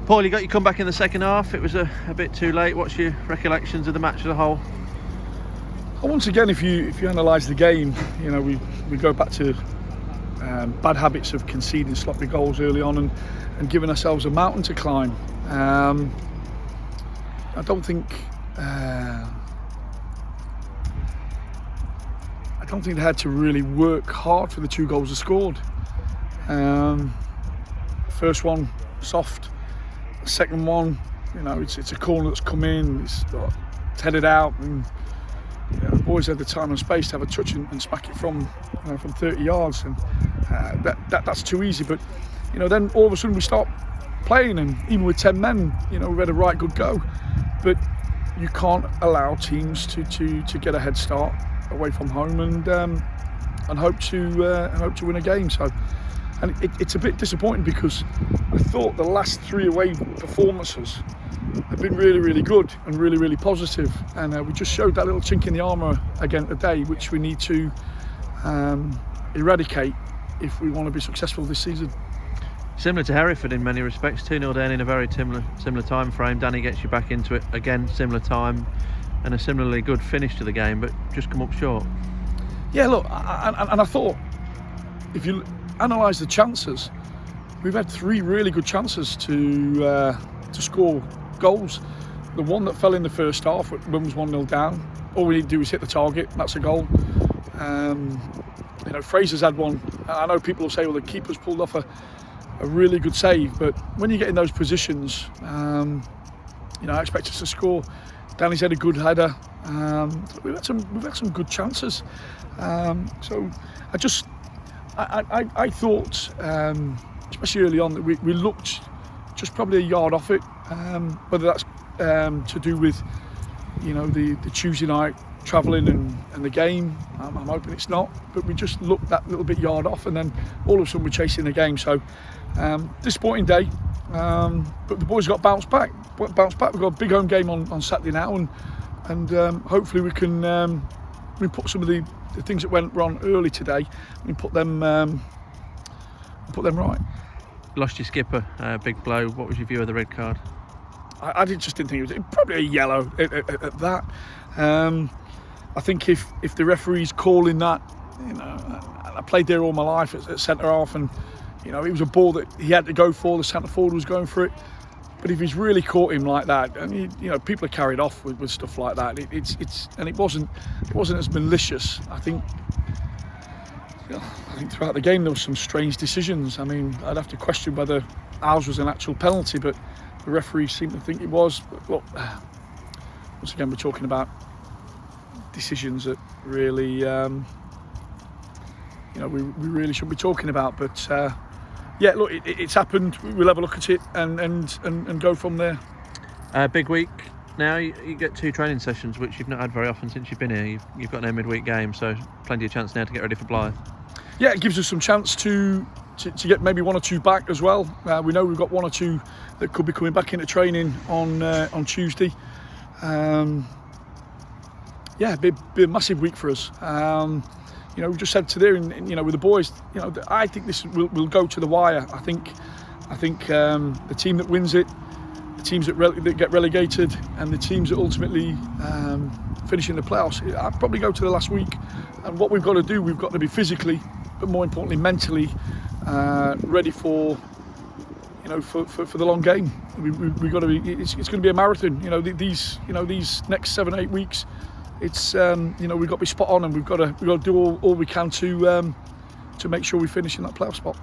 Paul, you got your comeback in the second half. It was a bit too late. What's your recollections of the match as a whole? Once again, if you analyse the game, we go back to bad habits of conceding sloppy goals early on and giving ourselves a mountain to climb. I don't think they had to really work hard for the 2 goals they scored. First one, soft. The second one, it's a corner that's come in. It's headed out, and the boys had the time and space to have a touch and smack it from 30 yards, and that's too easy. But then all of a sudden we start playing, and even with 10 men, we had a right good go. But you can't allow teams to get a head start away from home and hope to win a game. So, and it's a bit disappointing because I thought the last 3 away performances have been really, really good and really, really positive, and we just showed that little chink in the armour again today, which we need to eradicate if we want to be successful this season. Similar to Hereford in many respects, 2-0 down in a very similar time frame. Danny gets you back into it again, similar time, and a similarly good finish to the game, but just come up short. Yeah, look, and I thought if you analyse the chances, we've had 3 really good chances to score goals. The one that fell in the first half when was 1-0 down, all we need to do is hit the target, that's a goal. Fraser's had one. I know people will say, well, the keeper's pulled off a really good save, but when you get in those positions, I expect us to score. Danny's had a good header. We've had some good chances. So I thought, especially early on, that we looked just probably a yard off it. Whether that's to do with the Tuesday night travelling and the game, I'm hoping it's not. But we just looked that little bit yard off, and then all of a sudden we're chasing the game. So disappointing day. But the boys got bounced back. We've got a big home game on Saturday now, and hopefully we can we put some of the things that went wrong early today. We put them right. Lost your skipper, big blow. What was your view of the red card? I just didn't think it was probably a yellow at that. I think if the referee's calling that, I played there all my life at centre half, and it was a ball that he had to go for. The centre forward was going for it, but if he's really caught him like that, and people are carried off with stuff like that. It wasn't as malicious. I think throughout the game there was some strange decisions. I mean, I'd have to question whether ours was an actual penalty, but the referee seemed to think it was. But look, once again, we're talking about decisions that really, we really shouldn't be talking about. But yeah, look, it's happened. We'll have a look at it and go from there. Big week now. You get 2 training sessions, which you've not had very often since you've been here. You've got no midweek game, so plenty of chance now to get ready for Blythe. Yeah, it gives us some chance to get maybe 1 or 2 back as well. We know we've got 1 or 2 that could be coming back into training on Tuesday. Yeah, be a massive week for us. We just said today, with the boys, I think this will go to the wire. I think the team that wins it, the teams that get relegated, and the teams that ultimately finish in the playoffs, I'll probably go to the last week. And what we've got to do, we've got to be physically, but more importantly mentally, ready for the long game. We've got to be. It's going to be a marathon. These next 7-8 weeks. It's we've got to be spot on, and we've got to do all we can to make sure we finish in that playoff spot.